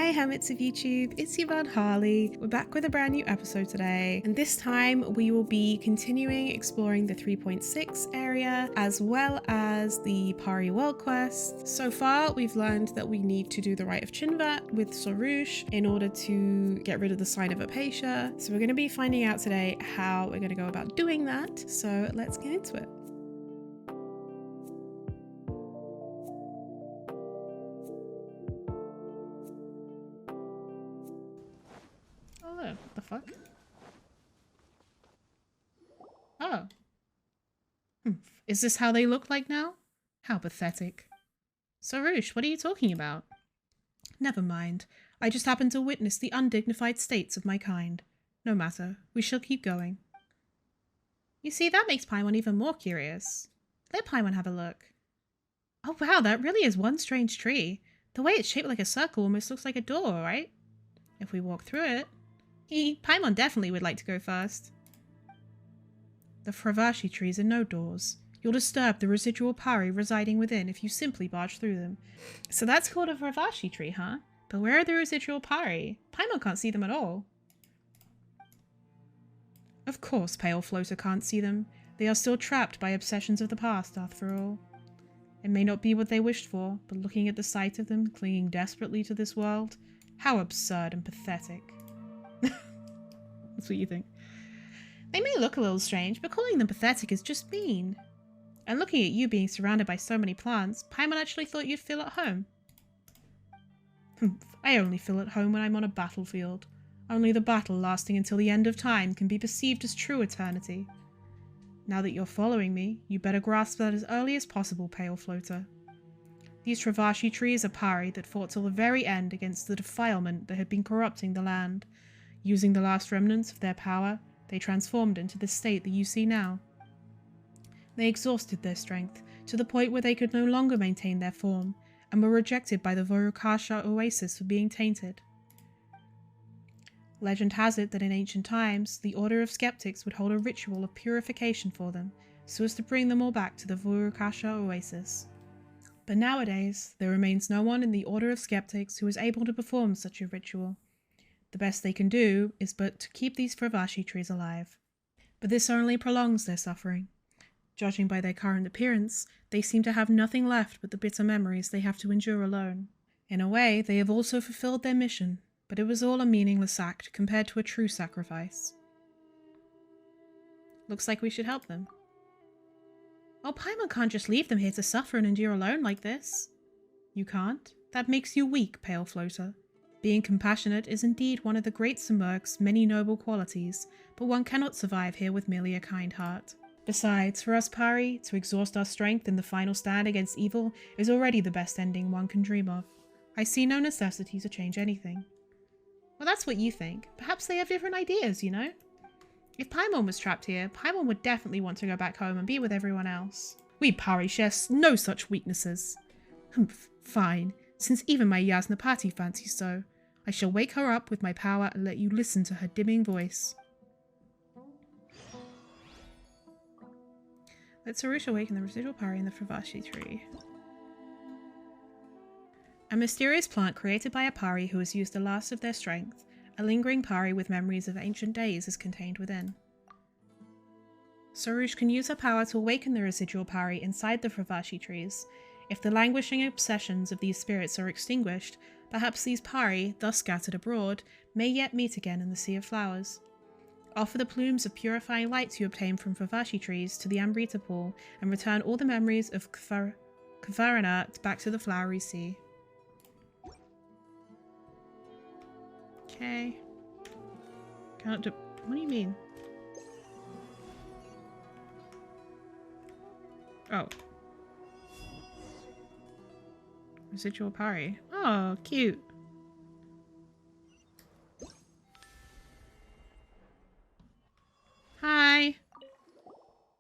Hi Hermits of YouTube, it's Yvonne Harley. We're back with a brand new episode today, and this time we will be continuing exploring the 3.6 area as well as the Pari World Quest. So far we've learned that we need to do the Rite of Chinvat with Sorush in order to get rid of the sign of Apatia. So we're going to be finding out today how we're going to go about doing that, so let's get into it. What the fuck? Oh. Is this how they look like now? How pathetic. Sarush, what are you talking about? Never mind. I just happened to witness the undignified states of my kind. No matter. We shall keep going. You see, that makes Paimon even more curious. Let Paimon have a look. Oh wow, that really is one strange tree. The way it's shaped like a circle almost looks like a door, right? If we walk through it... Paimon definitely would like to go first. The Fravashi trees are no doors. You'll disturb the residual Pari residing within if you simply barge through them. So that's called a Fravashi tree, huh? But where are the residual Pari? Paimon can't see them at all. Of course Pale Floater can't see them. They are still trapped by obsessions of the past, after all. It may not be what they wished for, but looking at the sight of them clinging desperately to this world, how absurd and pathetic. That's what you think. They may look a little strange, but calling them pathetic is just mean. And looking at you being surrounded by so many plants, Paimon actually thought you'd feel at home. I only feel at home when I'm on a battlefield. Only the battle lasting until the end of time can be perceived as true eternity. Now that you're following me, you better grasp that as early as possible, Pale Floater. These Travashi trees are Pari that fought till the very end against the defilement that had been corrupting the land. Using the last remnants of their power, they transformed into the state that you see now. They exhausted their strength, to the point where they could no longer maintain their form, and were rejected by the Vorukasha oasis for being tainted. Legend has it that in ancient times, the Order of Skeptics would hold a ritual of purification for them, so as to bring them all back to the Vorukasha oasis. But nowadays, there remains no one in the Order of Skeptics who is able to perform such a ritual. The best they can do is but to keep these Fravashi trees alive. But this only prolongs their suffering. Judging by their current appearance, they seem to have nothing left but the bitter memories they have to endure alone. In a way, they have also fulfilled their mission, but it was all a meaningless act compared to a true sacrifice. Looks like we should help them. Oh, Paimon can't just leave them here to suffer and endure alone like this. You can't? That makes you weak, Pale Floater. Being compassionate is indeed one of the great Sumerk's many noble qualities, but one cannot survive here with merely a kind heart. Besides, for us Pari, to exhaust our strength in the final stand against evil is already the best ending one can dream of. I see no necessity to change anything. Well, that's what you think. Perhaps they have different ideas, you know? If Paimon was trapped here, Paimon would definitely want to go back home and be with everyone else. We Pari share no such weaknesses. Humph, fine, since even my Yasnapati fancies so. I shall wake her up with my power and let you listen to her dimming voice. Let Sarush awaken the residual Pari in the Fravashi tree. A mysterious plant created by a Pari who has used the last of their strength, a lingering Pari with memories of ancient days is contained within. Sarush can use her power to awaken the residual Pari inside the Fravashi trees. If the languishing obsessions of these spirits are extinguished, perhaps these Pari, thus scattered abroad, may yet meet again in the Sea of Flowers. Offer the plumes of purifying lights you obtain from Fravashi trees to the Amrita pool, and return all the memories of Kvarana back to the Flowery Sea. Okay. What do you mean? Oh. Residual Pari. Oh, cute. Hi.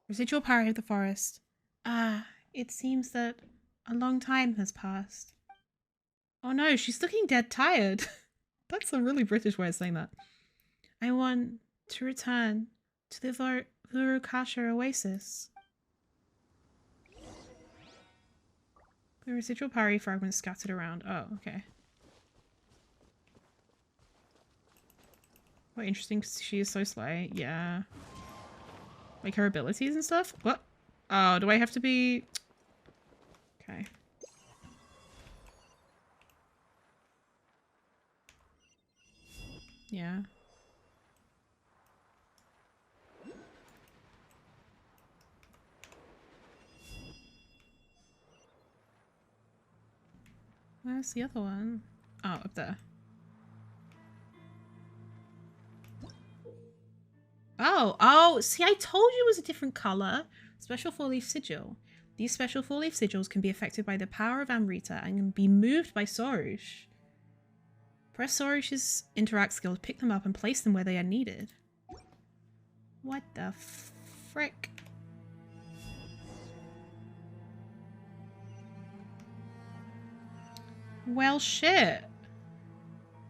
Residual Pari of the forest. Ah, it seems that a long time has passed. Oh no, she's looking dead tired. That's a really British way of saying that. I want to return to the Vorukasha oasis. The residual Pari fragments scattered around. Oh, okay. What interesting, 'cause she is so sly. Yeah. Like her abilities and stuff? What? Oh, do I have to be... Okay. Yeah. Where's the other one? Oh, up there. Oh, see, I told you it was a different color. Special 4-leaf sigil. These special 4-leaf sigils can be affected by the power of Amrita and can be moved by Sorush. Press Sorush's interact skill to pick them up and place them where they are needed. What the frick? Well, shit.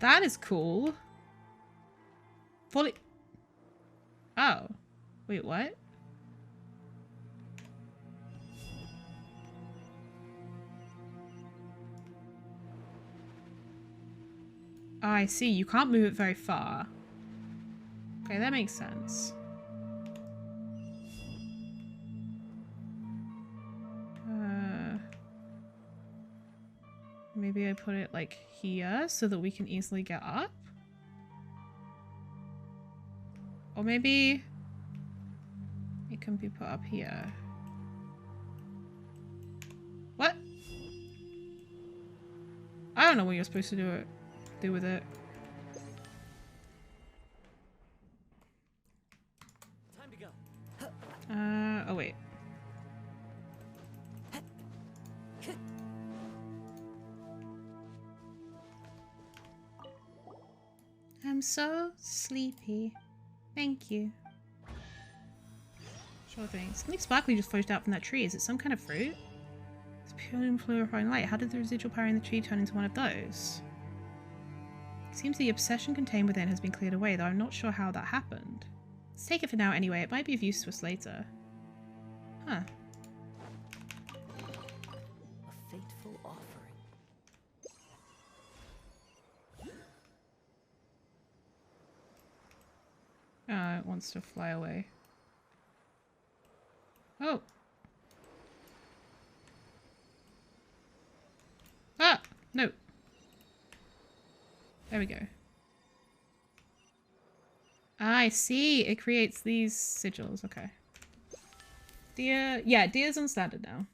That is cool. Fully... Oh. Wait, what? Oh, I see. You can't move it very far. Okay, that makes sense. Maybe I put it like here so that we can easily get up? Or maybe it can be put up here. What? I don't know what you're supposed to do with it. Time to go. Oh wait. I'm so sleepy. Thank you. Sure thing. Something sparkly just flashed out from that tree. Is it some kind of fruit? It's pure and fluorescent light. How did the residual power in the tree turn into one of those? It seems the obsession contained within has been cleared away, though I'm not sure how that happened. Let's take it for now anyway. It might be of use to us later. Huh. A fateful offering. It wants to fly away. Oh! Ah! No! There we go. Ah, I see! It creates these sigils. Okay. Deer... Yeah, deer's on standard now.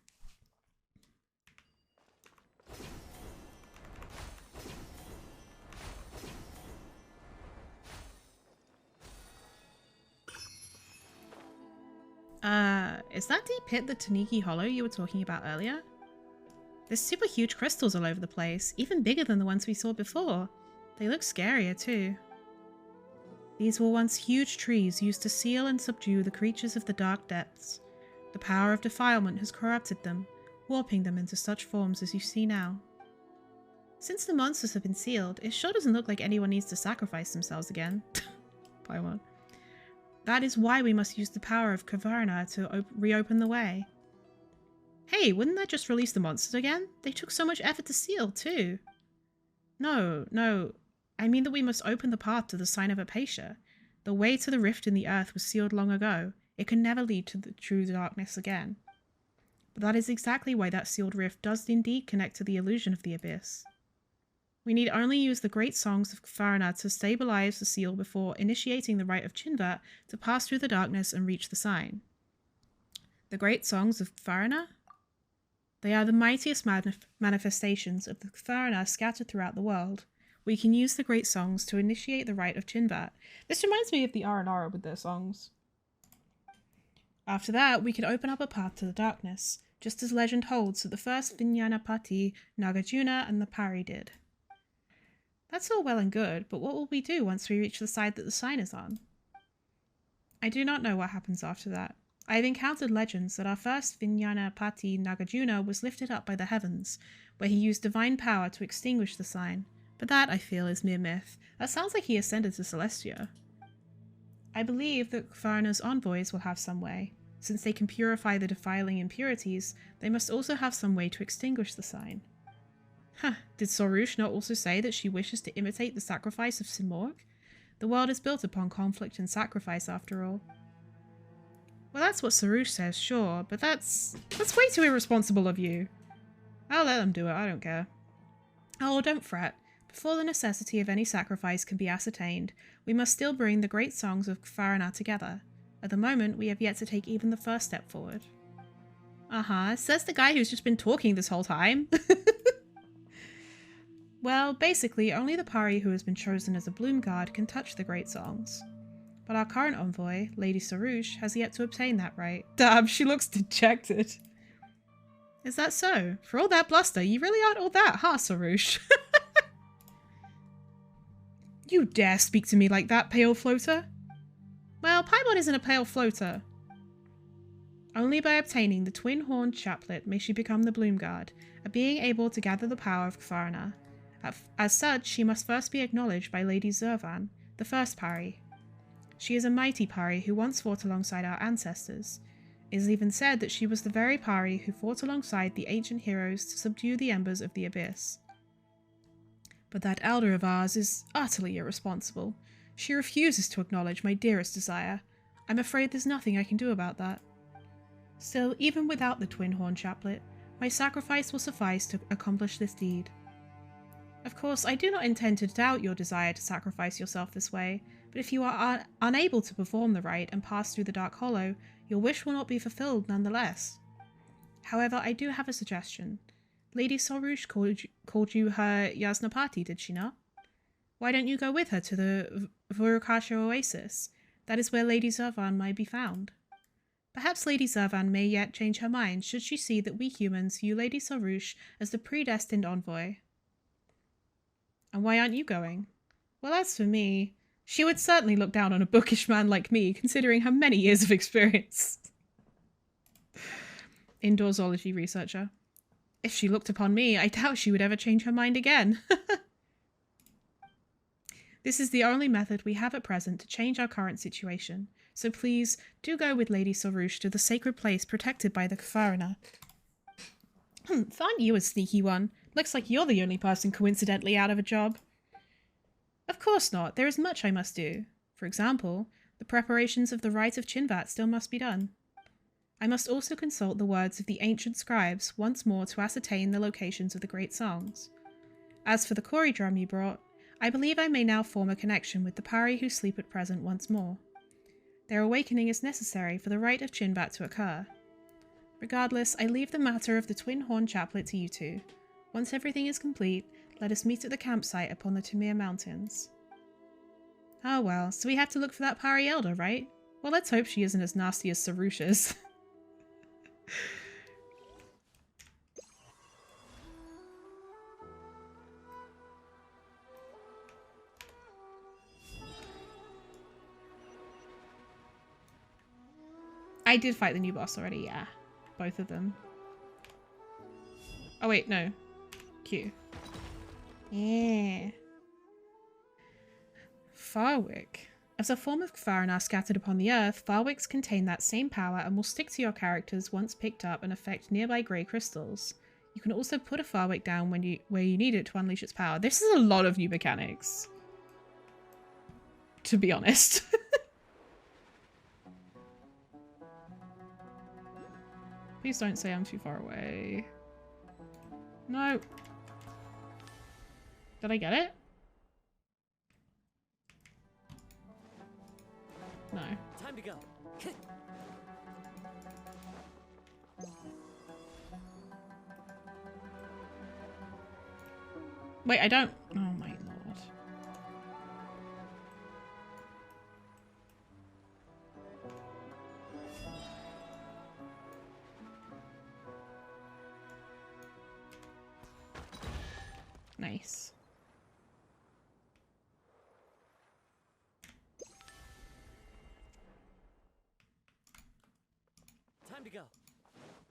Is that deep pit the Taniki Hollow you were talking about earlier? There's super huge crystals all over the place, even bigger than the ones we saw before. They look scarier too. These were once huge trees used to seal and subdue the creatures of the dark depths. The power of defilement has corrupted them, warping them into such forms as you see now. Since the monsters have been sealed, it sure doesn't look like anyone needs to sacrifice themselves again. Paimon. That is why we must use the power of Kavarna to reopen the way. Hey, wouldn't that just release the monsters again? They took so much effort to seal, too. No. I mean that we must open the path to the sign of Apatia. The way to the rift in the earth was sealed long ago. It can never lead to the true darkness again. But that is exactly why that sealed rift does indeed connect to the illusion of the abyss. We need only use the great songs of Farana to stabilize the seal before initiating the rite of Chinvat to pass through the darkness and reach the sign. The great songs of Farana? They are the mightiest manifestations of the Farana scattered throughout the world. We can use the great songs to initiate the rite of Chinvat. This reminds me of the Aranara with their songs. After that, we can open up a path to the darkness, just as legend holds that the first Vinyanapati, Nagarjuna, and the Pari did. That's all well and good, but what will we do once we reach the side that the sign is on? I do not know what happens after that. I have encountered legends that our first Vinyanapati Nagarjuna was lifted up by the heavens, where he used divine power to extinguish the sign, but that, I feel, is mere myth. That sounds like he ascended to Celestia. I believe that Farana's envoys will have some way. Since they can purify the defiling impurities, they must also have some way to extinguish the sign. Huh, did Sorush not also say that she wishes to imitate the sacrifice of Simorg? The world is built upon conflict and sacrifice, after all. Well, that's what Sarush says, sure, but that's way too irresponsible of you. I'll let them do it, I don't care. Oh, don't fret. Before the necessity of any sacrifice can be ascertained, we must still bring the great songs of Kfarana together. At the moment, we have yet to take even the first step forward. Says the guy who's just been talking this whole time. Well, basically, only the Pari who has been chosen as a Bloom Guard can touch the great songs. But our current envoy, Lady Sarush, has yet to obtain that right. Damn, she looks dejected. Is that so? For all that bluster, you really aren't all that, huh, Sarush? You dare speak to me like that, pale floater? Well, Paimon isn't a pale floater. Only by obtaining the twin-horned chaplet may she become the Bloom Guard, a being able to gather the power of Kfarana. As such, she must first be acknowledged by Lady Zurvan, the first Pari. She is a mighty Pari who once fought alongside our ancestors. It is even said that she was the very Pari who fought alongside the ancient heroes to subdue the embers of the abyss. But that elder of ours is utterly irresponsible. She refuses to acknowledge my dearest desire. I'm afraid there's nothing I can do about that. Still, even without the twin-horn chaplet, my sacrifice will suffice to accomplish this deed. Of course, I do not intend to doubt your desire to sacrifice yourself this way, but if you are unable to perform the rite and pass through the Dark Hollow, your wish will not be fulfilled nonetheless. However, I do have a suggestion. Lady Sarush called you her Yasnapati, did she not? Why don't you go with her to the Vurukasha Oasis? That is where Lady Zurvan might be found. Perhaps Lady Zurvan may yet change her mind should she see that we humans view Lady Sarush as the predestined envoy. And why aren't you going? Well, as for me, she would certainly look down on a bookish man like me, considering her many years of experience. Indoor zoology researcher. If she looked upon me, I doubt she would ever change her mind again. This is the only method we have at present to change our current situation, so please do go with Lady Sarush to the sacred place protected by the Kfarana. Aren't you a sneaky one? Looks like you're the only person coincidentally out of a job. Of course not. There is much I must do. For example, the preparations of the Rite of Chinvat still must be done. I must also consult the words of the ancient scribes once more to ascertain the locations of the great songs. As for the Kori drum you brought, I believe I may now form a connection with the Pari who sleep at present once more. Their awakening is necessary for the Rite of Chinvat to occur. Regardless, I leave the matter of the twin-horn chaplet to you two. Once everything is complete, let us meet at the campsite upon the Tamir Mountains. Oh well, so we have to look for that Pari Elder, right? Well, let's hope she isn't as nasty as Sarush is. I did fight the new boss already, yeah. Both of them. Oh wait, no. Q. Yeah. Farwick. As a form of Kfarana scattered upon the earth, Farwicks contain that same power and will stick to your characters once picked up and affect nearby grey crystals. You can also put a Farwick down where you need it to unleash its power. This is a lot of new mechanics, to be honest. Please don't say I'm too far away. No. Did I get it? No. Time to go. Wait, I don't. Oh my lord. Nice. Time to go.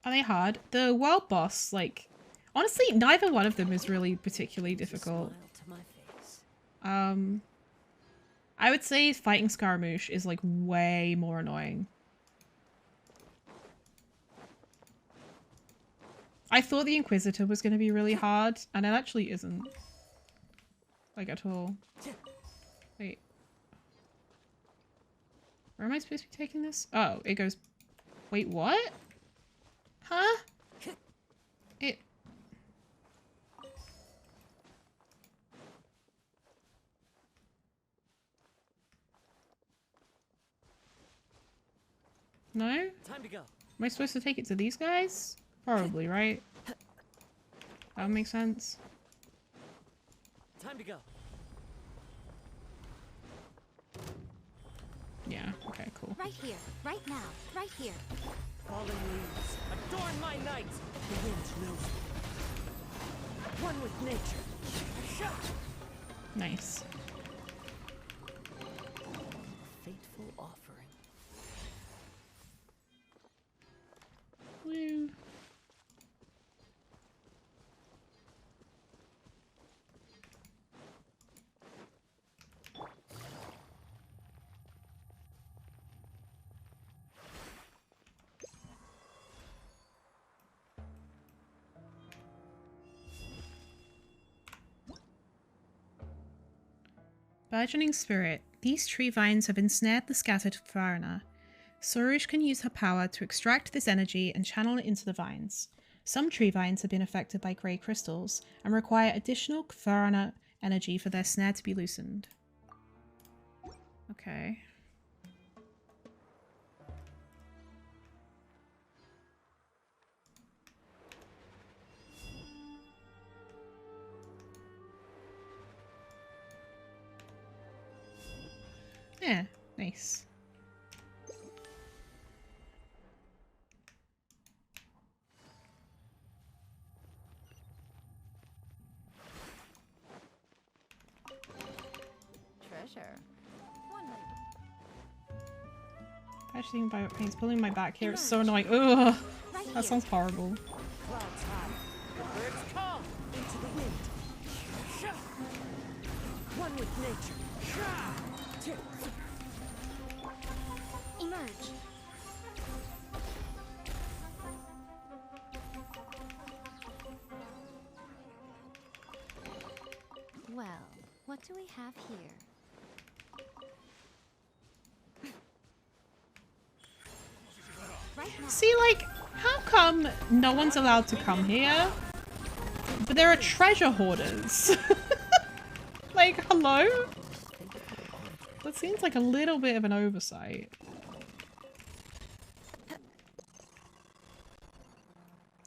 Are they hard? The world boss, like, honestly, neither one of them is really particularly difficult. Smile to my face. I would say fighting Scaramouche is like way more annoying. I thought the Inquisitor was going to be really hard, and it actually isn't. Like, at all. Wait. Where am I supposed to be taking this? Oh, it goes... Wait, what? Huh? It... No? Time to go. Am I supposed to take it to these guys? Probably, right? That would make sense. Time to go. Yeah, okay, cool. Right here, right now, right here. Fallen leaves, adorn my night. The wind knows me. One with nature. Nice. Fateful offering. Woo. Burgeoning Spirit. These tree vines have ensnared the scattered foreigner. Surush can use her power to extract this energy and channel it into the vines. Some tree vines have been affected by grey crystals and require additional foreigner energy for their snare to be loosened. Okay. Yeah, nice. Treasure. One minute. Actually, he's pulling my back here. It's so annoying. Ugh, Right that here. sounds horrible. Clouds high. The birds come into the wind. One with nature. Emerge. Well, what do we have here? Right now. See, like, how come no one's allowed to come here? But there are treasure hoarders. Like, hello? That seems like a little bit of an oversight.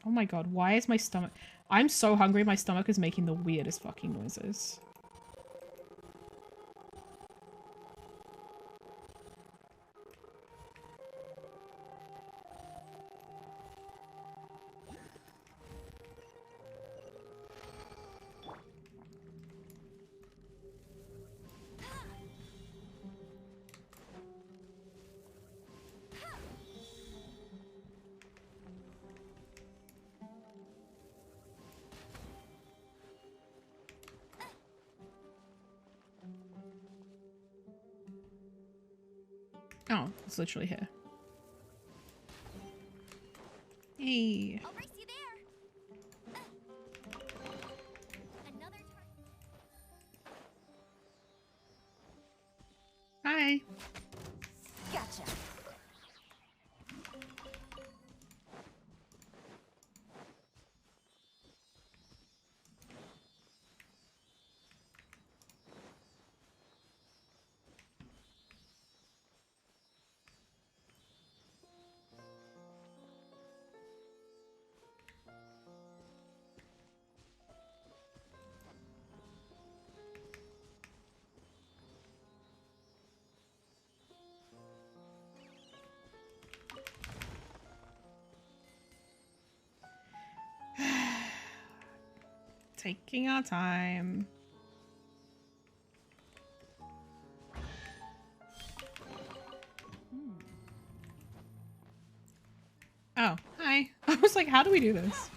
Oh my god, why is my stomach... I'm so hungry, my stomach is making the weirdest fucking noises. Oh, it's literally here. Hey. I'll race you there. Another Hi. Gotcha. Taking our time. Oh, hi. I was like, how do we do this?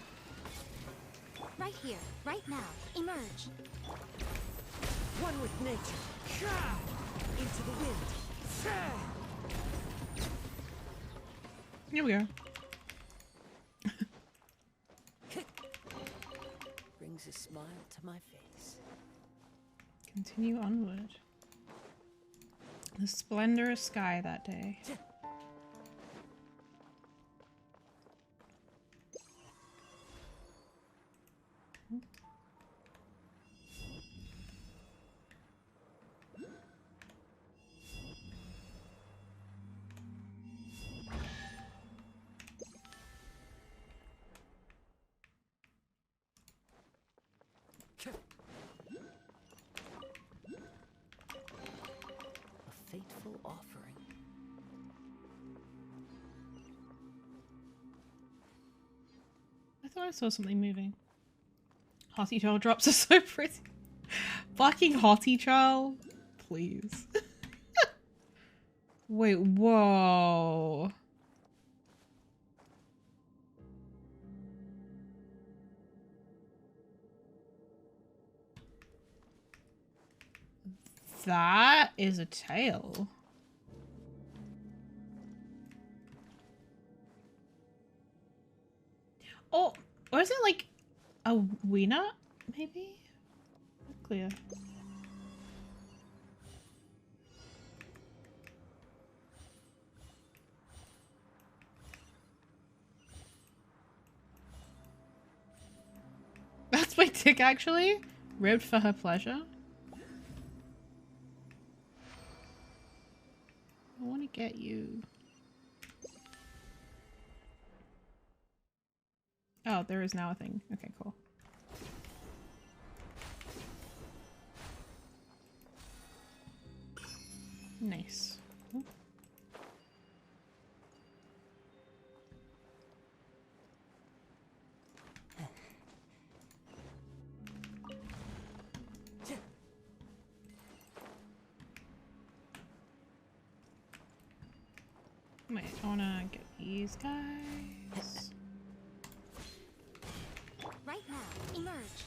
Right here, right now. Emerge. One with nature. Into the wind. Here we go. Brings a smile to my face. Continue onward. The splendorous sky that day. A fateful offering. I thought I saw something moving. Hottie Troll drops are so pretty. Fucking Hottie Troll. Please. Wait, whoa. That is a tail. Oh, or is it like a wiener? Maybe? Not clear. That's my tick actually. Ribbed for her pleasure. I want to get you. Oh, there is now a thing. Okay, cool. Nice. Ooh. Wait, I wanna get these guys. Right now, emerge.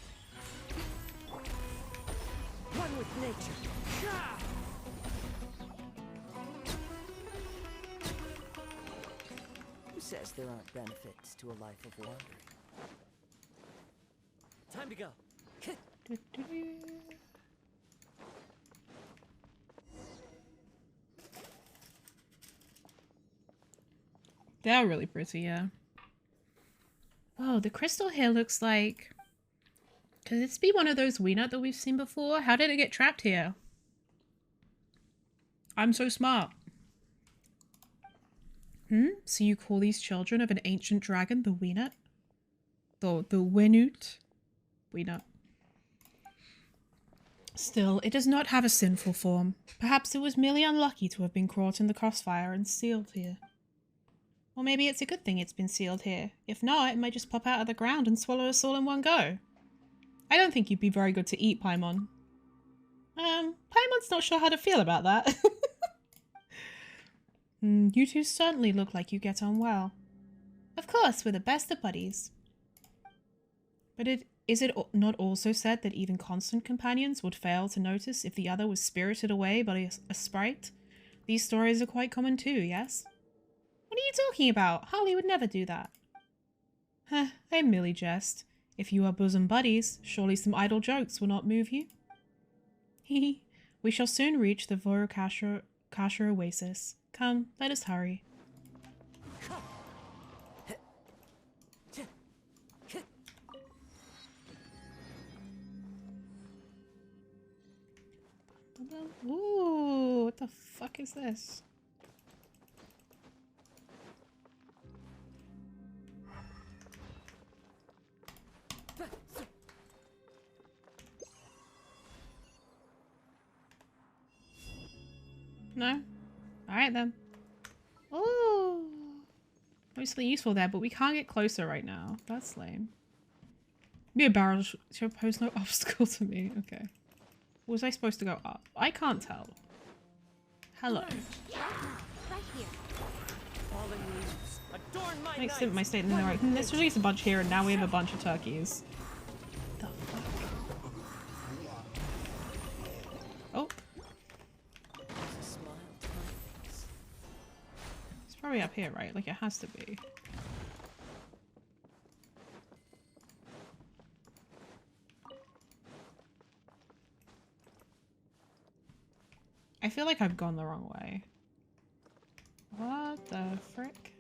One with nature. Gah! Who says there aren't benefits to a life of wandering? Time to go. They're really pretty, yeah. Oh, the crystal here looks like... Could this be one of those weenut that we've seen before? How did it get trapped here? I'm so smart. So you call these children of an ancient dragon the weenut? The wenut? Weenut. Still, it does not have a sinful form. Perhaps it was merely unlucky to have been caught in the crossfire and sealed here. Or maybe it's a good thing it's been sealed here. If not, it might just pop out of the ground and swallow us all in one go. I don't think you'd be very good to eat, Paimon. Paimon's not sure how to feel about that. You two certainly look like you get on well. Of course, we're the best of buddies. But is it not also said that even constant companions would fail to notice if the other was spirited away by a sprite? These stories are quite common too, yes? What are you talking about? Harley would never do that. I merely jest. If you are bosom buddies, surely some idle jokes will not move you. Hehe. We shall soon reach the Vorokasha oasis. Come, let us hurry. Ooh, what the fuck is this? No? Alright then. Oh, mostly useful there, but we can't get closer right now. That's lame. Be a barrel shall pose no obstacle to me. Okay. Was I supposed to go up? I can't tell. Hello. Right here. Fallen leaves. Adorn my Makes night. sense my statement in the right. Let's release a bunch here and now we have a bunch of turkeys. The fuck? Oh. There's a smile to my face. It's probably up here, right? Like it has to be. I feel like I've gone the wrong way. What the frick?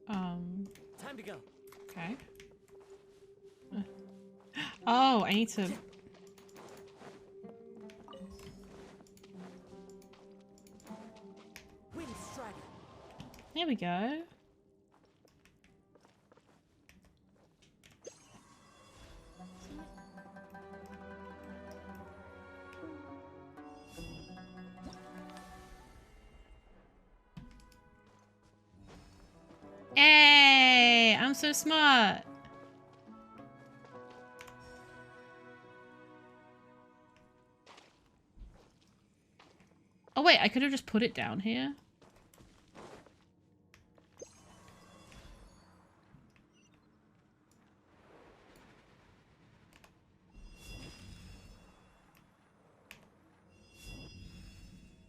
Time to go. Okay. Oh, I need to... Wind strider. There we go. Hey, I'm so smart. Oh wait, I could have just put it down here.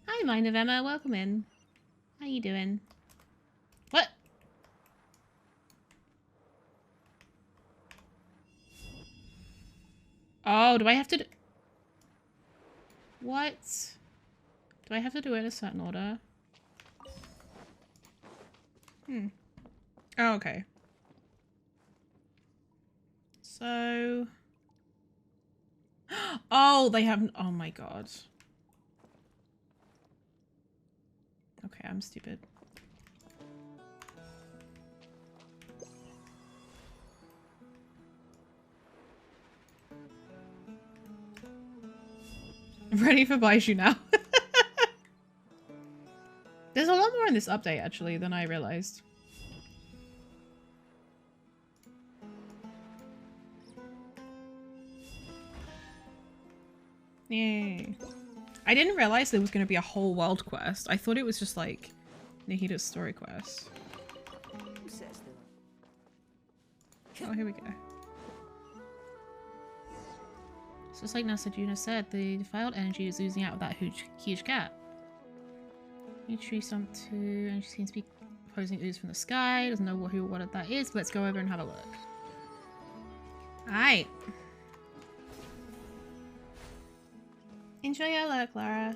Hi, Mind of Emma. Welcome in. How you doing? What? Oh, do I have to do... What? Do I have to do it in a certain order? Oh, okay. So... Oh, they haven't... Oh my god. Okay, I'm stupid. I'm ready for Baishu now. There's a lot more in this update, actually, than I realized. Yay. I didn't realize there was going to be a whole world quest. I thought it was just, like, Nahida's story quest. Who says Oh, here we go. So it's like Nasajuna said, the defiled energy is oozing out of that huge gap. You tree stump too, and she seems to be posing ooze from the sky. Doesn't know what that is, but let's go over and have a look. Alright. Enjoy your look, Lara.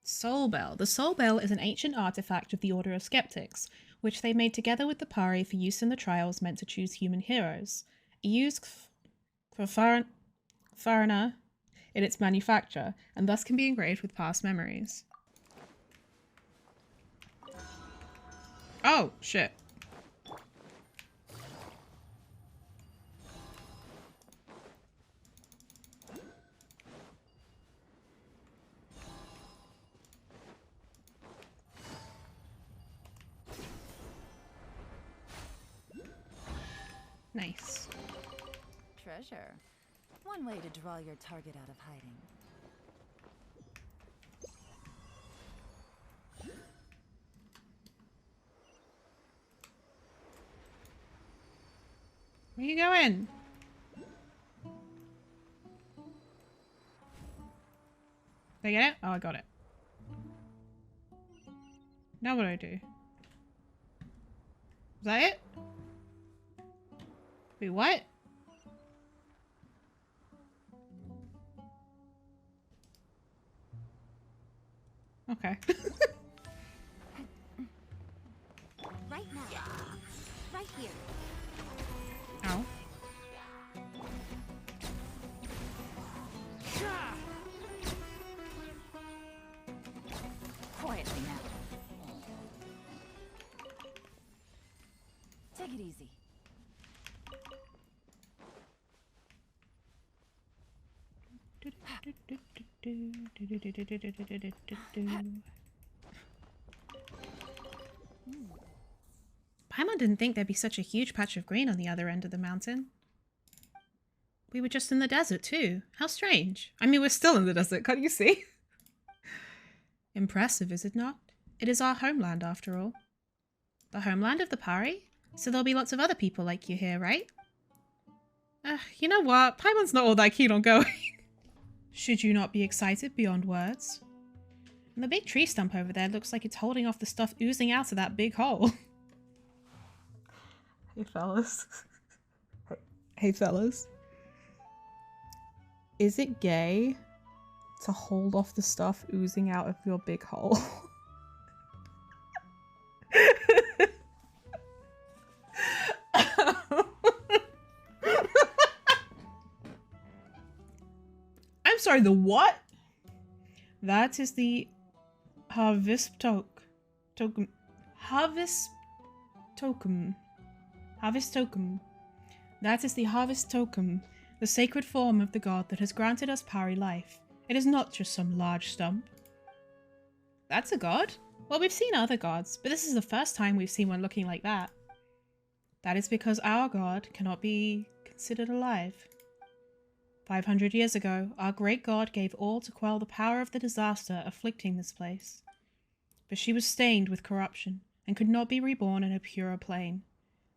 Soul Bell. The Soul Bell is an ancient artifact of the Order of Skeptics, which they made together with the Pari for use in the trials meant to choose human heroes. Used for Farana in its manufacture, and thus can be engraved with past memories. Oh, shit. Nice. Treasure. One way to draw your target out of hiding. Where you going? Did I get it? Oh, I got it. Now what do I do? Is that it? Wait, what? Okay. Right now. Right here. Ow. Quietly now. Take it easy. Paimon didn't think there'd be such a huge patch of green on the other end of the mountain. We were just in the desert too. How strange. I mean, we're still in the desert, can't you see? Impressive, is it not? It is our homeland, after all. The homeland of the Pari? So there'll be lots of other people like you here, right? You know what? Paimon's not all that keen on going. Should you not be excited beyond words? And the big tree stump over there looks like it's holding off the stuff oozing out of that big hole. Hey, fellas. Hey, fellas. Is it gay to hold off the stuff oozing out of your big hole? I'm sorry, the what? That is the harvest token. Harvest token. That is the harvest token, the sacred form of the god that has granted us Pari life. It is not just some large stump. That's a god? Well, we've seen other gods, but this is the first time we've seen one looking like that. That is because our god cannot be considered alive. 500 years ago, our great god gave all to quell the power of the disaster afflicting this place. But she was stained with corruption and could not be reborn in a purer plane.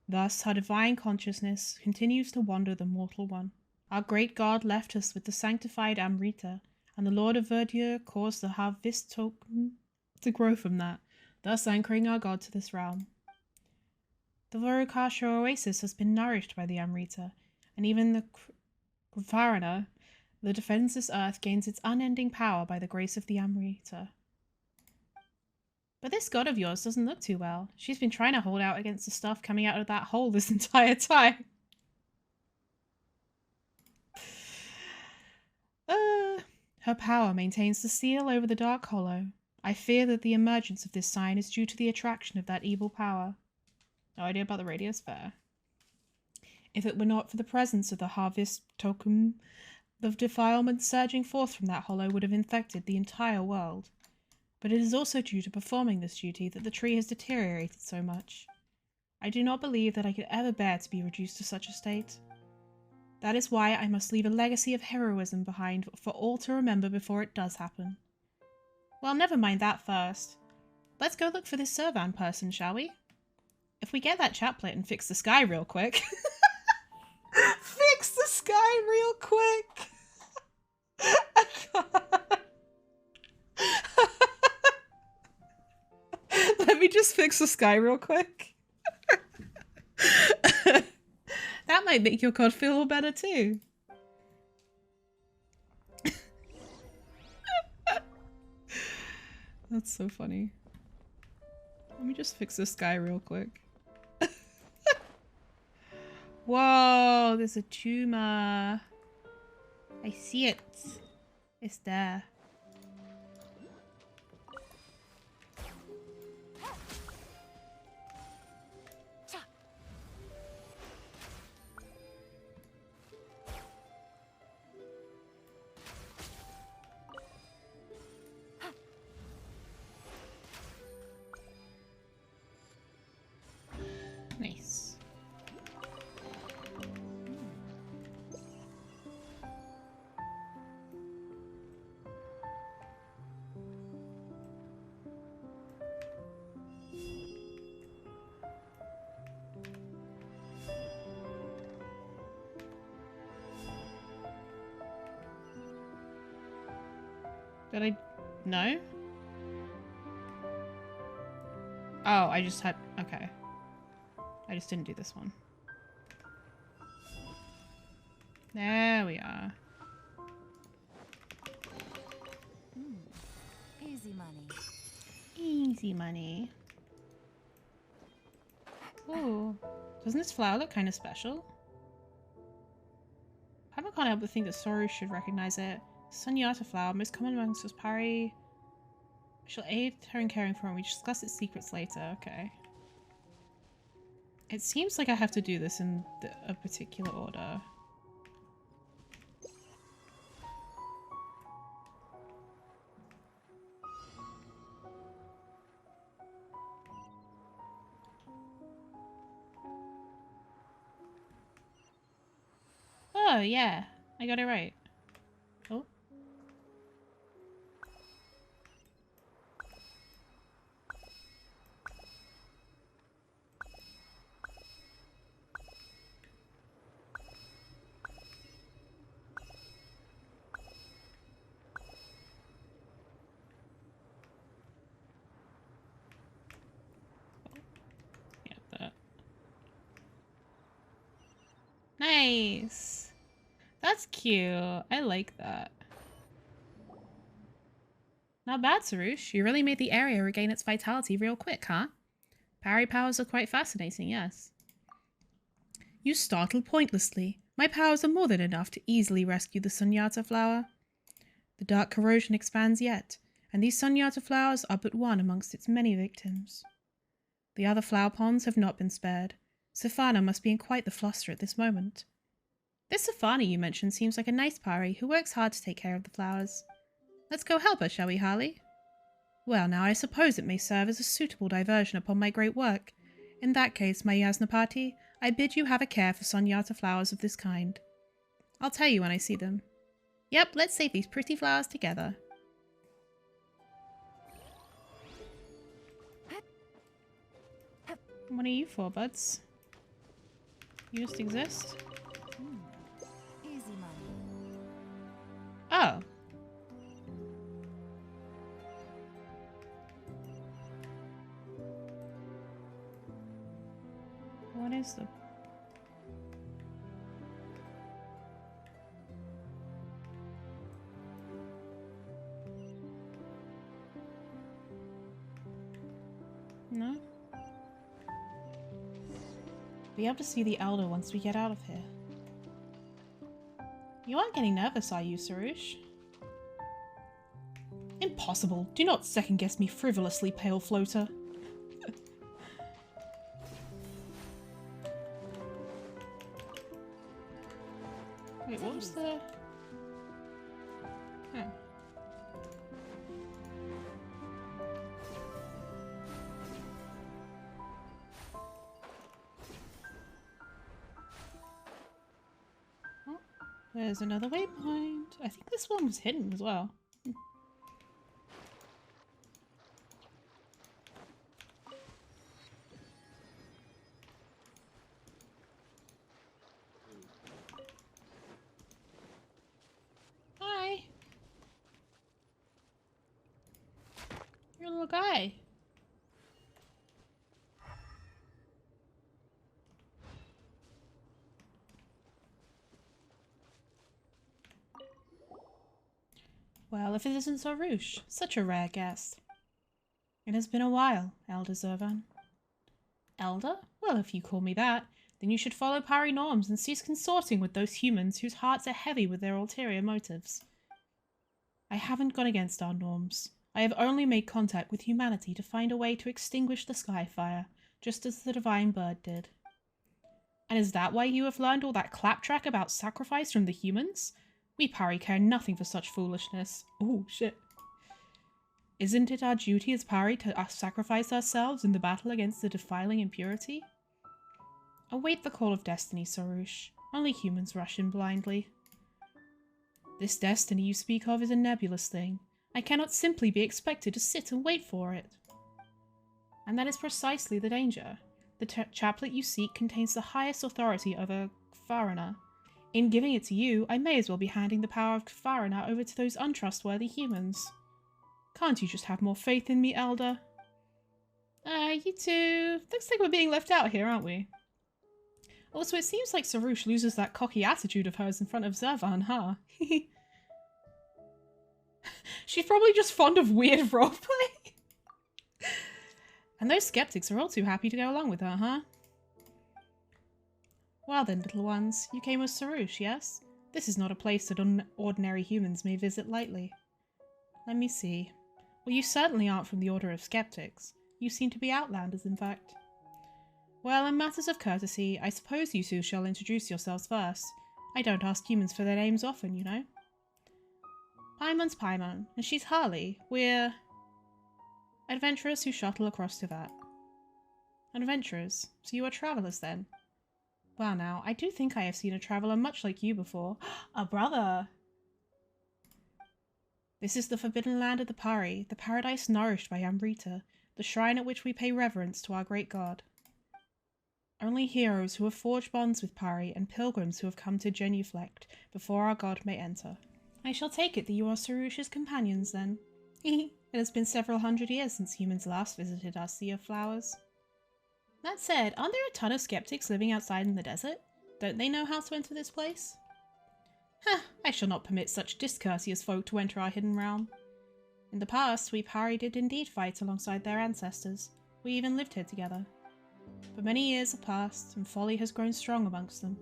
Thus, her divine consciousness continues to wander the mortal one. Our great god left us with the sanctified Amrita, and the Lord of Verdure caused the harvest token to grow from that, thus anchoring our god to this realm. The Vorukasha oasis has been nourished by the Amrita, and even the Kvarana that defends this earth gains its unending power by the grace of the Amrita. But this god of yours doesn't look too well. She's been trying to hold out against the stuff coming out of that hole this entire time. Her power maintains the seal over the dark hollow. I fear that the emergence of this sign is due to the attraction of that evil power. No idea about the radius fair. If it were not for the presence of the harvest token, the defilement surging forth from that hollow would have infected the entire world. But it is also due to performing this duty that the tree has deteriorated so much. I do not believe that I could ever bear to be reduced to such a state. That is why I must leave a legacy of heroism behind for all to remember before it does happen. Well, never mind that first. Let's go look for this Servan person, shall we? If we get that chaplet and fix the sky real quick... Fix the sky real quick! Let me just fix the sky real quick. That might make your god feel better too. That's so funny. Let me just fix this guy real quick. Whoa, there's a tumor. I see it. It's there. Nice. Did I... No? Oh, I just had... Okay. I just didn't do this one. There we are. Easy money. Easy money. Ooh. Doesn't this flower look kind of special? I can't help but think that Soru should recognize it. Sunyata flower, most common amongst us Pari. I shall aid her in caring for it. We discuss its secrets later. Okay. It seems like I have to do this in a particular order. Oh, yeah. I got it right. Oh. Nice. That's cute. I like that. Not bad, Sarush. You really made the area regain its vitality real quick, huh? Parry powers are quite fascinating, yes. You startled pointlessly. My powers are more than enough to easily rescue the Sunyata flower. The dark corrosion expands yet, and these Sunyata flowers are but one amongst its many victims. The other flower ponds have not been spared. Safana must be in quite the fluster at this moment. This Safana you mentioned seems like a nice parry who works hard to take care of the flowers. Let's go help her, shall we, Harley? Well, now I suppose it may serve as a suitable diversion upon my great work. In that case, my Yasnapati, I bid you have a care for Sunyata flowers of this kind. I'll tell you when I see them. Yep, let's save these pretty flowers together. What are you for, buds? You just exist? Easy money. Oh. What is the... No? Be able to see the Elder once we get out of here. You aren't getting nervous, are you, Sarush? Impossible. Do not second-guess me frivolously, pale floater. Wait, what was the... Oh. Oh, there's another waypoint. I think this one was hidden as well. Hi. You're a little guy. Well, if it isn't Sarush, such a rare guest. It has been a while, Elder Zervan. Elder? Well, if you call me that, then you should follow Pari norms and cease consorting with those humans whose hearts are heavy with their ulterior motives. I haven't gone against our norms. I have only made contact with humanity to find a way to extinguish the sky fire, just as the divine bird did. And is that why you have learned all that claptrap about sacrifice from the humans? We Pari care nothing for such foolishness. Oh, shit. Isn't it our duty as Pari to sacrifice ourselves in the battle against the defiling impurity? Await the call of destiny, Sarush. Only humans rush in blindly. This destiny you speak of is a nebulous thing. I cannot simply be expected to sit and wait for it. And that is precisely the danger. The chaplet you seek contains the highest authority over Kfarana. In giving it to you, I may as well be handing the power of Kfarana over to those untrustworthy humans. Can't you just have more faith in me, Elder? You two. Looks like we're being left out here, aren't we? Also, it seems like Sarush loses that cocky attitude of hers in front of Zervan, huh? She's probably just fond of weird roleplay. And those skeptics are all too happy to go along with her, huh? Well then, little ones, you came with Sarush, yes? This is not a place that ordinary humans may visit lightly. Let me see. Well, you certainly aren't from the Order of Skeptics. You seem to be outlanders, in fact. Well, in matters of courtesy, I suppose you two shall introduce yourselves first. I don't ask humans for their names often, you know. Paimon's Paimon, and she's Harley. We're... adventurers who shuttle across to that. Adventurers? So you are travellers, then? Well now, I do think I have seen a traveller much like you before. A brother! This is the forbidden land of the Pari, the paradise nourished by Amrita, the shrine at which we pay reverence to our great god. Only heroes who have forged bonds with Pari and pilgrims who have come to genuflect before our god may enter. I shall take it that you are Sarush's companions, then. It has been several hundred years since humans last visited our Sea of Flowers. That said, aren't there a ton of skeptics living outside in the desert? Don't they know how to enter this place? Ha! I shall not permit such discourteous folk to enter our hidden realm. In the past, we Pari did indeed fight alongside their ancestors. We even lived here together. But many years have passed, and folly has grown strong amongst them.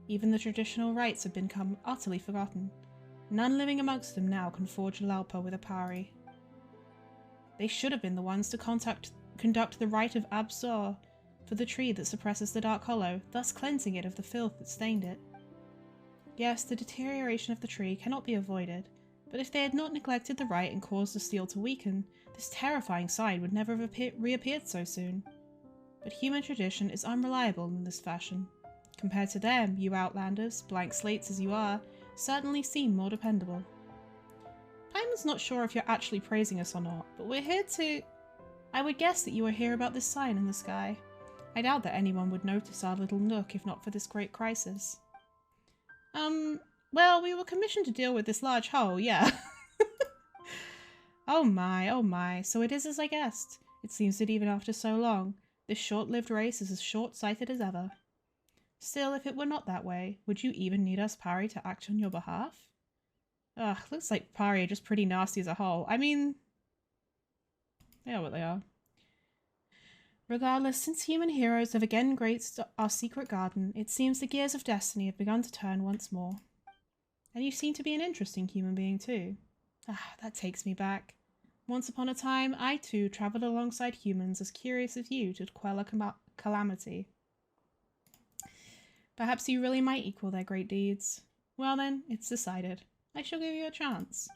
Even the traditional rites have become utterly forgotten. None living amongst them now can forge a lalpa with a Pari. They should have been the ones to conduct the rite of abyssussy for the tree that suppresses the Dark Hollow, thus cleansing it of the filth that stained it. Yes, the deterioration of the tree cannot be avoided, but if they had not neglected the rite and caused the steel to weaken, this terrifying sign would never have reappeared so soon. But human tradition is unreliable in this fashion. Compared to them, you outlanders, blank slates as you are, certainly seem more dependable. Paimon's not sure if you're actually praising us or not, but we're here to... I would guess that you are here about this sign in the sky. I doubt that anyone would notice our little nook if not for this great crisis. Well, we were commissioned to deal with this large hole, yeah. Oh my, so it is as I guessed. It seems that even after so long, this short-lived race is as short-sighted as ever. Still, if it were not that way, would you even need us Pari to act on your behalf? Ugh, looks like Pari are just pretty nasty as a whole. I mean, they are what they are. Regardless, since human heroes have again graced our secret garden, it seems the gears of destiny have begun to turn once more. And you seem to be an interesting human being too. Ah, that takes me back. Once upon a time, I too travelled alongside humans as curious as you to quell a calamity. Perhaps you really might equal their great deeds. Well then, it's decided. I shall give you a chance.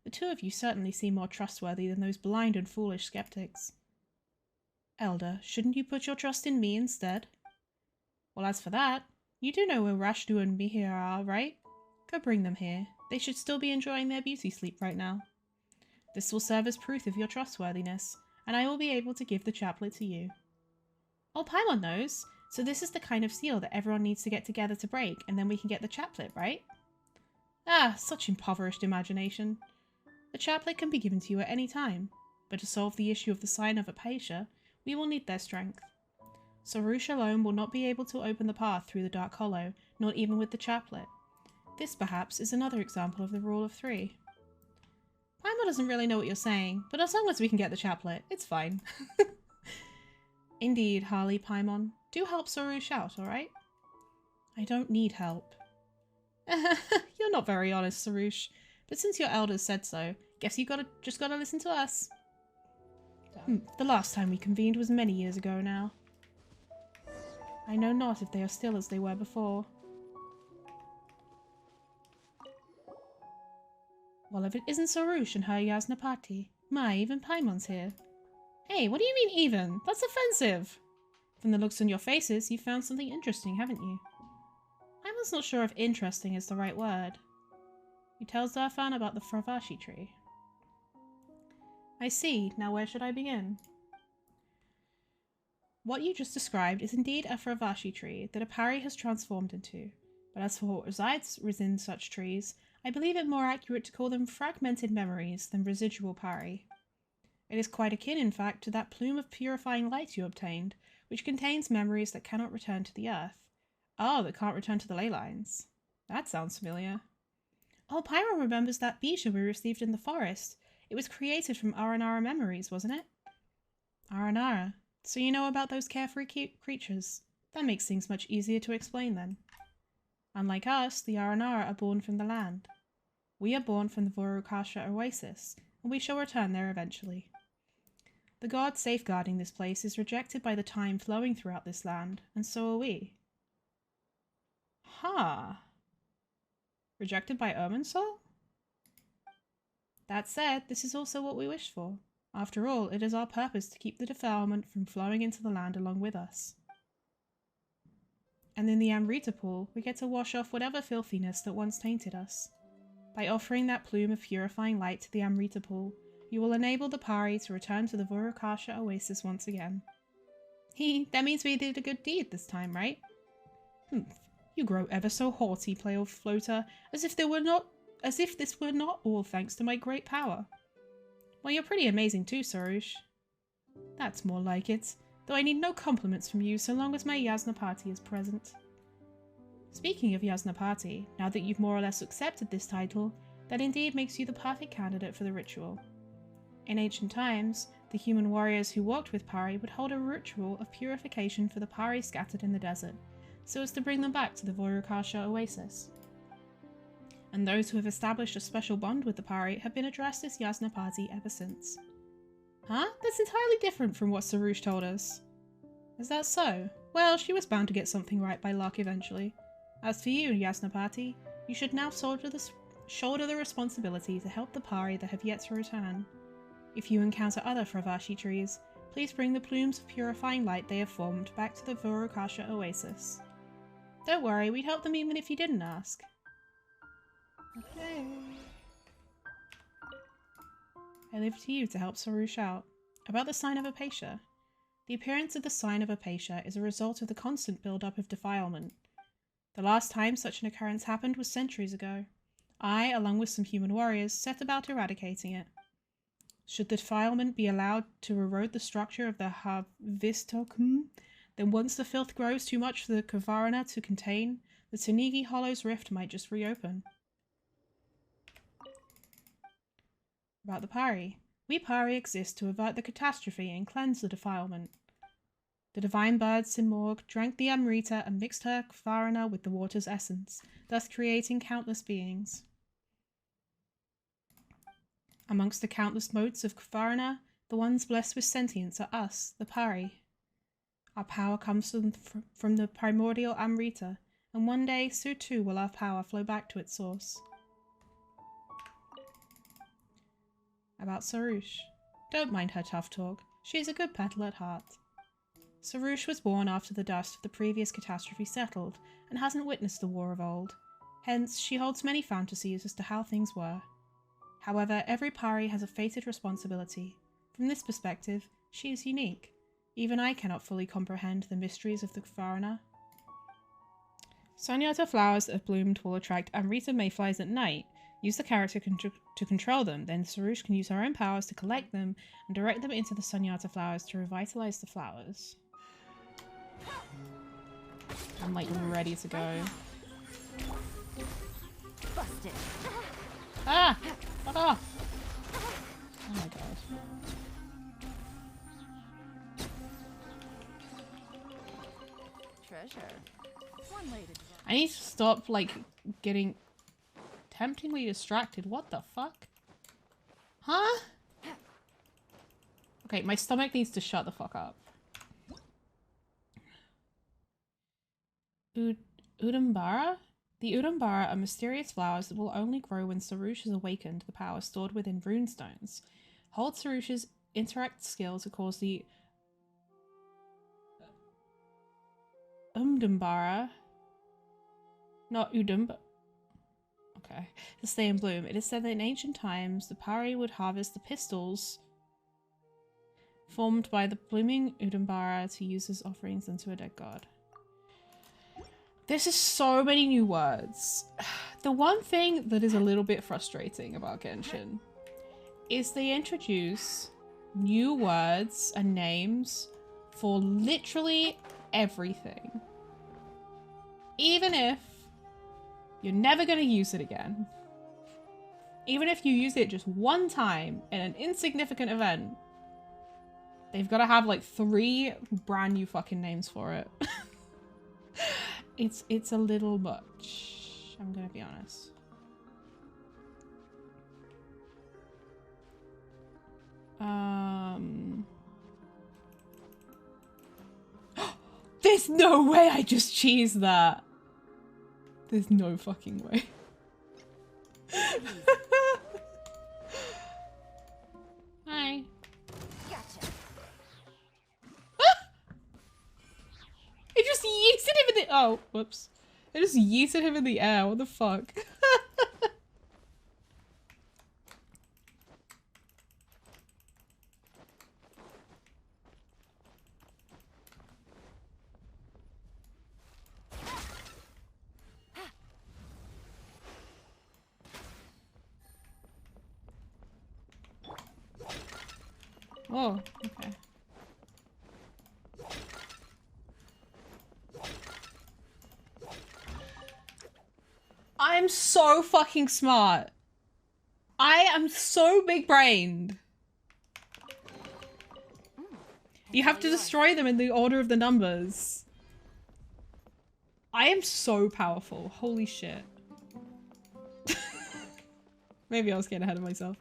The two of you certainly seem more trustworthy than those blind and foolish skeptics. Elder, shouldn't you put your trust in me instead? Well, as for that, you do know where Rashdu and Mihir are, right? Go bring them here. They should still be enjoying their beauty sleep right now. This will serve as proof of your trustworthiness, and I will be able to give the chaplet to you. Oh, Paimon knows, so this is the kind of seal that everyone needs to get together to break, and then we can get the chaplet, right? Ah, such impoverished imagination. The chaplet can be given to you at any time, but to solve the issue of the sign of Apatia, we will need their strength. Sarush alone will not be able to open the path through the Dark Hollow, not even with the chaplet. This, perhaps, is another example of the rule of three. Paimon doesn't really know what you're saying, but as long as we can get the chaplet, it's fine. Indeed, Harley Paimon. Do help Sarush out, alright? I don't need help. You're not very honest, Sarush, but since your elders said so, guess you just gotta listen to us. The last time we convened was many years ago now. I know not if they are still as they were before. Well, if it isn't Sarush and her Yasnapati, even Paimon's here. Hey, what do you mean even? That's offensive! From the looks on your faces, you've found something interesting, haven't you? Paimon's not sure if interesting is the right word. You tell Zerfan about the Fravashi tree. I see. Now where should I begin? What you just described is indeed a Fravashi tree that a Pari has transformed into, but as for what resides within such trees, I believe it more accurate to call them fragmented memories than residual Pari. It is quite akin, in fact, to that plume of purifying light you obtained, which contains memories that cannot return to the earth. Oh, that can't return to the ley lines. That sounds familiar. Oh, Pyro remembers that bijou we received in the forest. It was created from Aranara memories, wasn't it? Aranara. So you know about those carefree creatures. That makes things much easier to explain then. Unlike us, the Aranara are born from the land. We are born from the Vorukasha oasis, and we shall return there eventually. The god safeguarding this place is rejected by the time flowing throughout this land, and so are we. Huh. Rejected by Irminsul? That said, this is also what we wish for. After all, it is our purpose to keep the defilement from flowing into the land along with us. And in the Amrita pool, we get to wash off whatever filthiness that once tainted us. By offering that plume of purifying light to the Amrita pool, you will enable the Pari to return to the Vorukasha oasis once again. That means we did a good deed this time, right? You grow ever so haughty, Pale Floater, as if this were not all thanks to my great power. Well, you're pretty amazing too, Sarush. That's more like it, though I need no compliments from you so long as my Yasnapati is present. Speaking of Yasnapati, now that you've more or less accepted this title, that indeed makes you the perfect candidate for the ritual. In ancient times, the human warriors who walked with Pari would hold a ritual of purification for the Pari scattered in the desert, so as to bring them back to the Vorukasha oasis. And those who have established a special bond with the Pari have been addressed as Yasnapati ever since. Huh? That's entirely different from what Sarush told us. Is that so? Well, she was bound to get something right by luck eventually. As for you, Yasnapati, you should now shoulder the responsibility to help the Pari that have yet to return. If you encounter other Fravashi trees, please bring the plumes of purifying light they have formed back to the Vorukasha oasis. Don't worry, we'd help them even if you didn't ask. Okay. I leave it to you to help Sarush out. About the sign of Apatia. The appearance of the sign of Apatia is a result of the constant build-up of defilement. The last time such an occurrence happened was centuries ago. I, along with some human warriors, set about eradicating it. Should the defilement be allowed to erode the structure of the Havistokum, then once the filth grows too much for the Kavarana to contain, the Tanigi Hollow's rift might just reopen. About the Pari. We Pari exist to avert the catastrophe and cleanse the defilement. The divine bird Simorg drank the Amrita and mixed her Kavarana with the water's essence, thus creating countless beings. Amongst the countless modes of Kavarana, the ones blessed with sentience are us, the Pari. Our power comes from the primordial Amrita, and one day, so too will our power flow back to its source. About Sarush. Don't mind her tough talk. She is a good petal at heart. Sarush was born after the dust of the previous catastrophe settled, and hasn't witnessed the war of old. Hence, she holds many fantasies as to how things were. However, every Pari has a fated responsibility. From this perspective, she is unique. Even I cannot fully comprehend the mysteries of the Kavarana. Sunyata flowers that have bloomed will attract Amrita mayflies at night. Use the character to control them, then Sarush can use her own powers to collect them and direct them into the Sunyata flowers to revitalize the flowers. I'm like ready to go. Busted. Ah! Fuck off! Oh my god. Treasure. One way to draw. I need to stop, like, getting temptingly distracted. What the fuck? Huh? Okay, my stomach needs to shut the fuck up. Udambara? The Udambara are mysterious flowers that will only grow when Sarush has awakened the power stored within runestones. Hold Sarush's interact skill to cause the Udambara, not Udamba. Okay, to stay in bloom. It is said that in ancient times, the Pari would harvest the pistils formed by the blooming Udambara to use as offerings unto a dead god. This is so many new words. The one thing that is a little bit frustrating about Genshin is they introduce new words and names for literally everything. Even if you're never going to use it again. Even if you use it just one time in an insignificant event, they've got to have like 3 brand new fucking names for it. It's a little much, I'm gonna be honest. There's no way I just cheesed that. There's no fucking way. Hi. Gotcha. It just yeeted him in the— oh, whoops. It just yeeted him in the air. What the fuck? Oh, okay. I'm so fucking smart. I am so big-brained. You have to destroy them in the order of the numbers. I am so powerful. Holy shit. Maybe I was getting ahead of myself.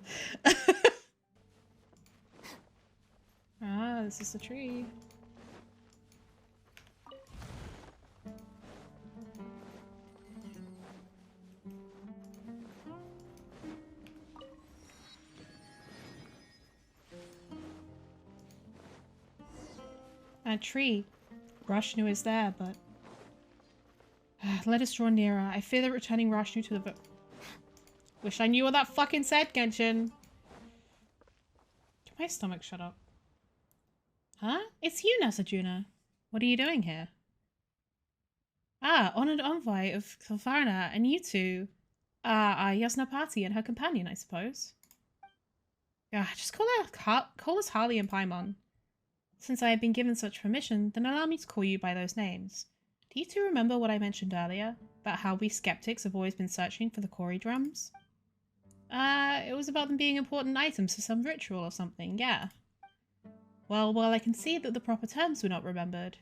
Ah, this is the tree. A tree. Rashnu is there, but... Let us draw nearer. I fear that returning Rashnu to the... Wish I knew what that fucking said, Genshin. Did my stomach shut up? Huh? It's you, Nasajuna. What are you doing here? Ah, honored envoy of Kalvarna, and you two are Yasnapati and her companion, I suppose. Yeah, just call us Harley and Paimon. Since I have been given such permission, then allow me to call you by those names. Do you two remember what I mentioned earlier, about how we skeptics have always been searching for the Kori drums? It was about them being important items for some ritual or something, yeah. Well, while I can see that the proper terms were not remembered,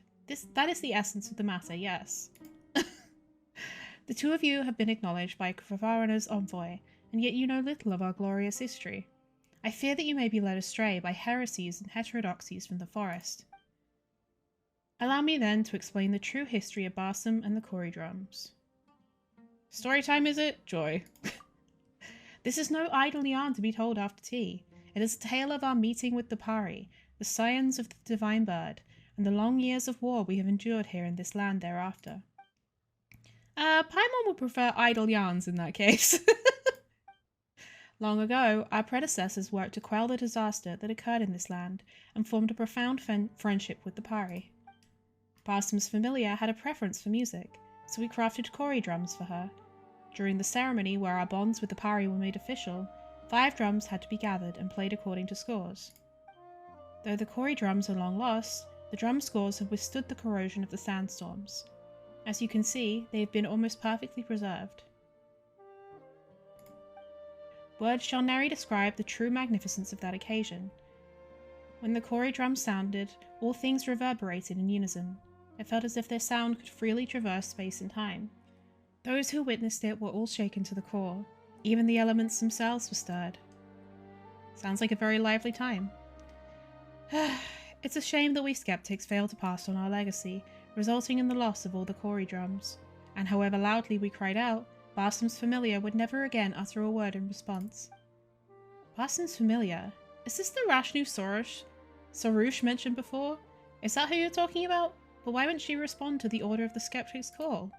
that is the essence of the matter, yes. The two of you have been acknowledged by Kavarana's envoy, and yet you know little of our glorious history. I fear that you may be led astray by heresies and heterodoxies from the forest. Allow me then to explain the true history of Barsum and the Kori drums. Story time, is it? Joy. This is no idle yarn to be told after tea. It is a tale of our meeting with the Pari, the scions of the divine bird, and the long years of war we have endured here in this land thereafter. Paimon would prefer idle yarns in that case. Long ago, our predecessors worked to quell the disaster that occurred in this land and formed a profound friendship with the Pari. Barsum's familiar had a preference for music, so we crafted Kori drums for her. During the ceremony where our bonds with the Pari were made official, 5 drums had to be gathered and played according to scores. Though the Kori drums are long lost, the drum scores have withstood the corrosion of the sandstorms. As you can see, they have been almost perfectly preserved. Words shall nary describe the true magnificence of that occasion. When the Kori drums sounded, all things reverberated in unison. It felt as if their sound could freely traverse space and time. Those who witnessed it were all shaken to the core. Even the elements themselves were stirred. Sounds like a very lively time. It's a shame that we skeptics failed to pass on our legacy, resulting in the loss of all the Kori drums. And however loudly we cried out, Barsum's familiar would never again utter a word in response. Barsum's familiar? Is this the Rashnu Sarush mentioned before? Is that who you're talking about? But why wouldn't she respond to the Order of the Skeptics' call?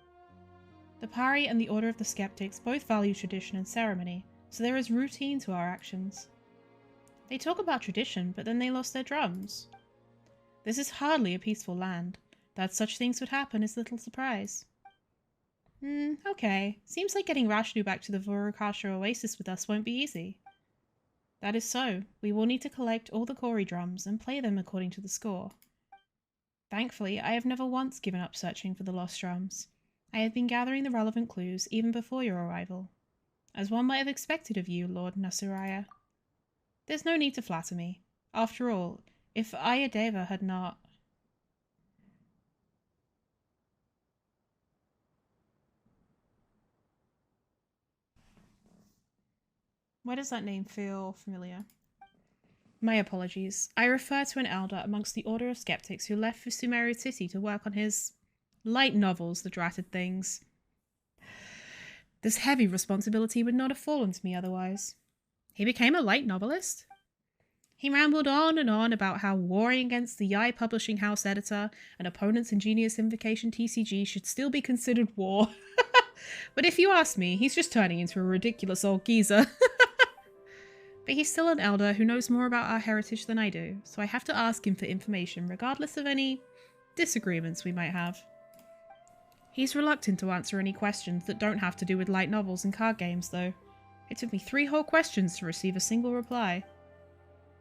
The Pari and the Order of the Skeptics both value tradition and ceremony, so there is routine to our actions. They talk about tradition, but then they lost their drums. This is hardly a peaceful land. That such things would happen is little surprise. Okay. Seems like getting Rashnu back to the Vurukasha Oasis with us won't be easy. That is so. We will need to collect all the Kori drums and play them according to the score. Thankfully, I have never once given up searching for the lost drums. I have been gathering the relevant clues even before your arrival. As one might have expected of you, Lord Nasuraya. There's no need to flatter me. After all, if Ayadeva had not... Why does that name feel familiar? My apologies. I refer to an elder amongst the Order of Skeptics who left for Sumeru City to work on his light novels, the dratted things. This heavy responsibility would not have fallen to me otherwise. He became a light novelist? He rambled on and on about how warring against the Yai publishing house editor and opponent's ingenious invocation TCG should still be considered war. But if you ask me, he's just turning into a ridiculous old geezer. But he's still an elder who knows more about our heritage than I do, so I have to ask him for information regardless of any disagreements we might have. He's reluctant to answer any questions that don't have to do with light novels and card games, though. It took me 3 whole questions to receive a single reply.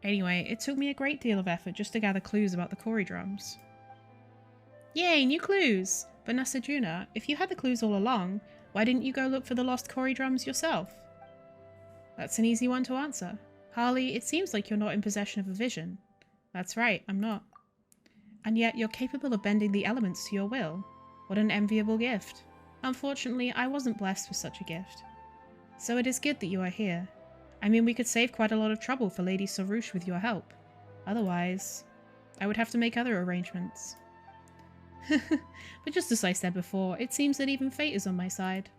Anyway, it took me a great deal of effort just to gather clues about the Kori drums. Yay, new clues! But Nasajuna, if you had the clues all along, why didn't you go look for the lost Kori drums yourself? That's an easy one to answer. Harley, it seems like you're not in possession of a vision. That's right, I'm not. And yet you're capable of bending the elements to your will. What an enviable gift. Unfortunately, I wasn't blessed with such a gift. So it is good that you are here. I mean, we could save quite a lot of trouble for Lady Sarouche with your help. Otherwise, I would have to make other arrangements. But just as I said before, it seems that even fate is on my side.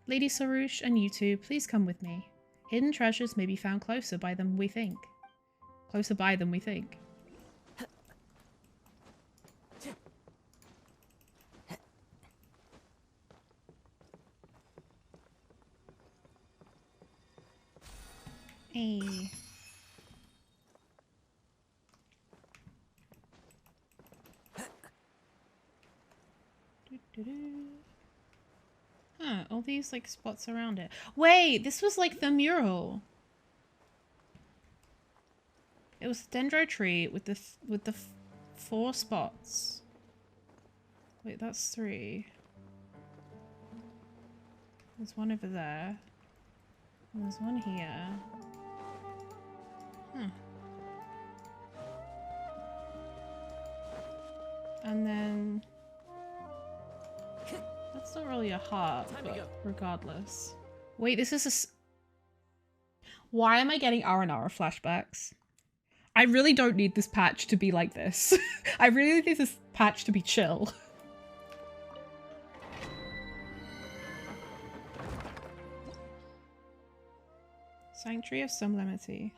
Lady Sarouche and you two, please come with me. Hidden treasures may be found closer by than we think. Closer by than we think. Hey. Huh, all these like spots around it. Wait, this was like the mural. It was the dendro tree with the 4 spots. Wait, that's 3. There's one over there. And there's one here. Huh. And then that's not really a heart, but regardless. Wait, this is why am I getting R&R flashbacks? I really don't need this patch to be like this. I really need this patch to be chill. Sanctuary of Solemnity.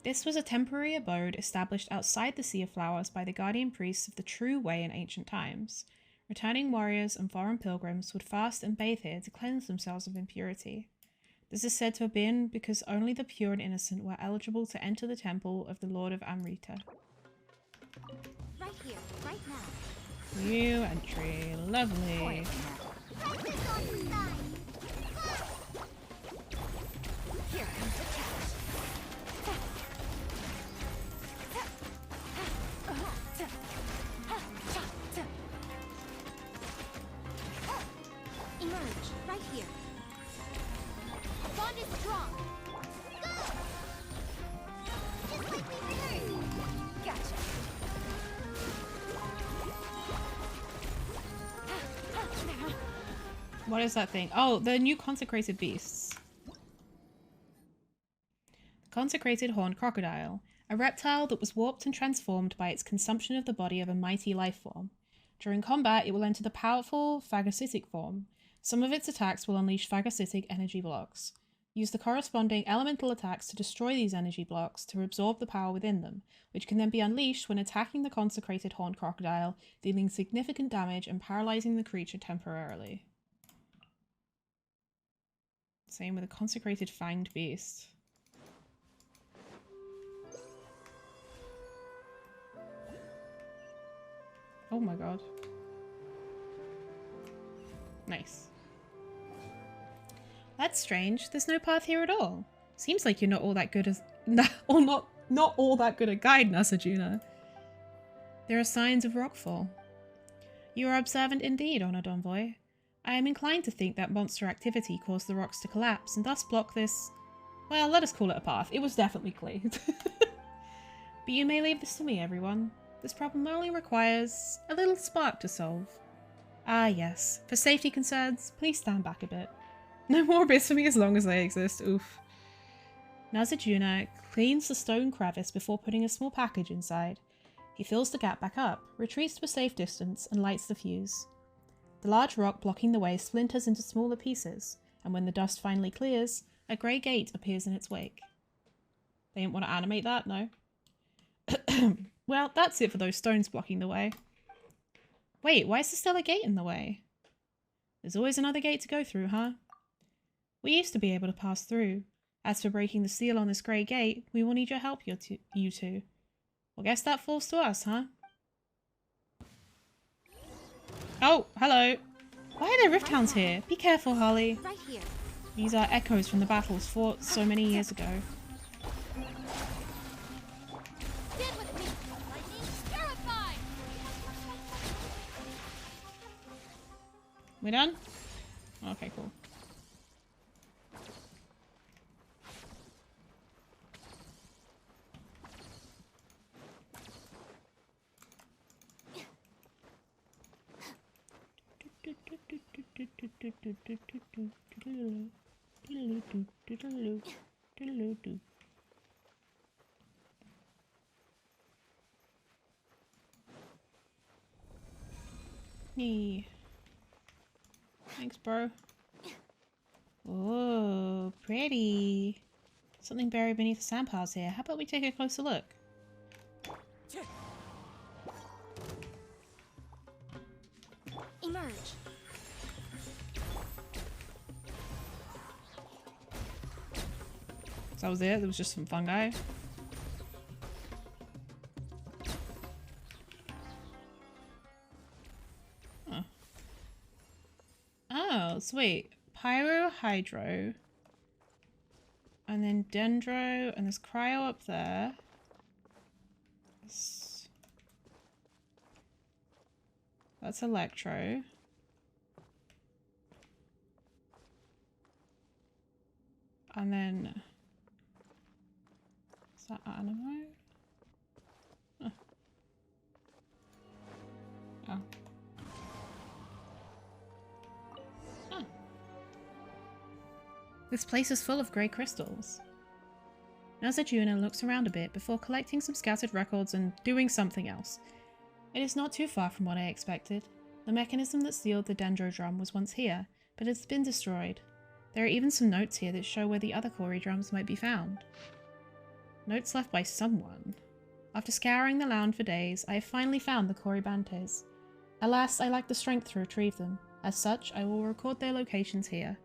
This was a temporary abode established outside the Sea of Flowers by the guardian priests of the true way in ancient times. Returning warriors and foreign pilgrims would fast and bathe here to cleanse themselves of impurity. This is said to have been because only the pure and innocent were eligible to enter the temple of the Lord of Amrita. Right here, right now. New entry. Lovely. Practice on the line. Here comes the catch. Emerge, right here. Bond is strong. Go! Just like we learned. Gotcha. What is that thing? Oh, the new consecrated beasts. Consecrated horned crocodile, a reptile that was warped and transformed by its consumption of the body of a mighty life form. During combat, it will enter the powerful phagocytic form. Some of its attacks will unleash phagocytic energy blocks. Use the corresponding elemental attacks to destroy these energy blocks to absorb the power within them, which can then be unleashed when attacking the consecrated horned crocodile, dealing significant damage and paralyzing the creature temporarily. Same with a consecrated fanged beast. Oh my god. Nice. That's strange. There's no path here at all. Seems like you're not all that good as or not all that good a guide, Nasajuna. There are signs of rockfall. You are observant indeed, honored envoy. I am inclined to think that monster activity caused the rocks to collapse and thus block this. Well, let us call it a path. It was definitely cleared. But you may leave this to me, everyone. This problem only requires a little spark to solve. Ah, yes. For safety concerns, please stand back a bit. No more abyss for me as long as I exist. Oof. Nasajuna cleans the stone crevice before putting a small package inside. He fills the gap back up, retreats to a safe distance, and lights the fuse. The large rock blocking the way splinters into smaller pieces, and when the dust finally clears, a grey gate appears in its wake. They didn't want to animate that, no? Well, that's it for those stones blocking the way. Wait, why is there still a gate in the way? There's always another gate to go through, huh? We used to be able to pass through. As for breaking the seal on this grey gate, we will need your help, you two. Well, guess that falls to us, huh? Oh, hello. Why are there rift hounds here? Be careful, Harley. Right here. These are echoes from the battles fought so many years ago. We done? Okay, cool. Nee. Thanks, bro. Oh, pretty. Something buried beneath the sand piles here. How about we take a closer look? Emerge. So that was it? There was just some fungi? Oh. Oh, so wait. Pyrohydro. And then dendro. And there's cryo up there. That's electro. And then... Is that animo? Huh. Oh. Huh. This place is full of grey crystals. Nagarjuna looks around a bit before collecting some scattered records and doing something else. It is not too far from what I expected. The mechanism that sealed the dendro drum was once here, but it's been destroyed. There are even some notes here that show where the other Kori drums might be found. Notes left by someone. After scouring the land for days, I have finally found the queerbunnies. Alas, I lack the strength to retrieve them. As such, I will record their locations here.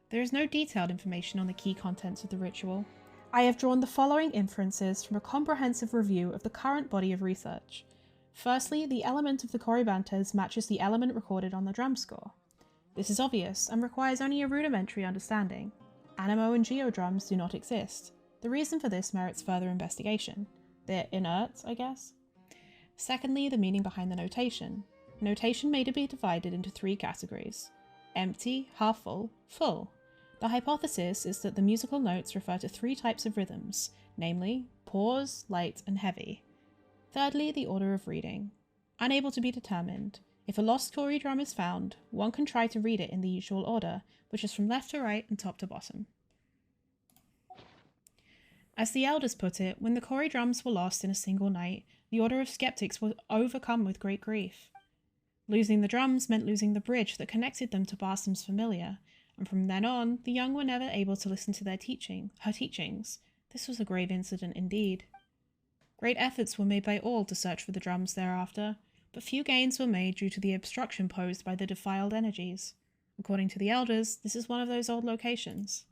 There is no detailed information on the key contents of the ritual. I have drawn the following inferences from a comprehensive review of the current body of research. Firstly, the element of the queerbunnies matches the element recorded on the drum score. This is obvious and requires only a rudimentary understanding. Animo and geodrums do not exist. The reason for this merits further investigation. They're inert, I guess. Secondly, the meaning behind the notation. Notation may be divided into 3 categories: empty, half full, full. The hypothesis is that the musical notes refer to 3 types of rhythms, namely pause, light, and heavy. Thirdly, the order of reading. Unable to be determined. If a lost Kori drum is found, one can try to read it in the usual order, which is from left to right and top to bottom. As the elders put it, when the Kori drums were lost in a single night, the Order of Skeptics were overcome with great grief. Losing the drums meant losing the bridge that connected them to Barsam's familiar, and from then on, the young were never able to listen to her teachings. This was a grave incident indeed. Great efforts were made by all to search for the drums thereafter, but few gains were made due to the obstruction posed by the defiled energies. According to the elders, this is one of those old locations.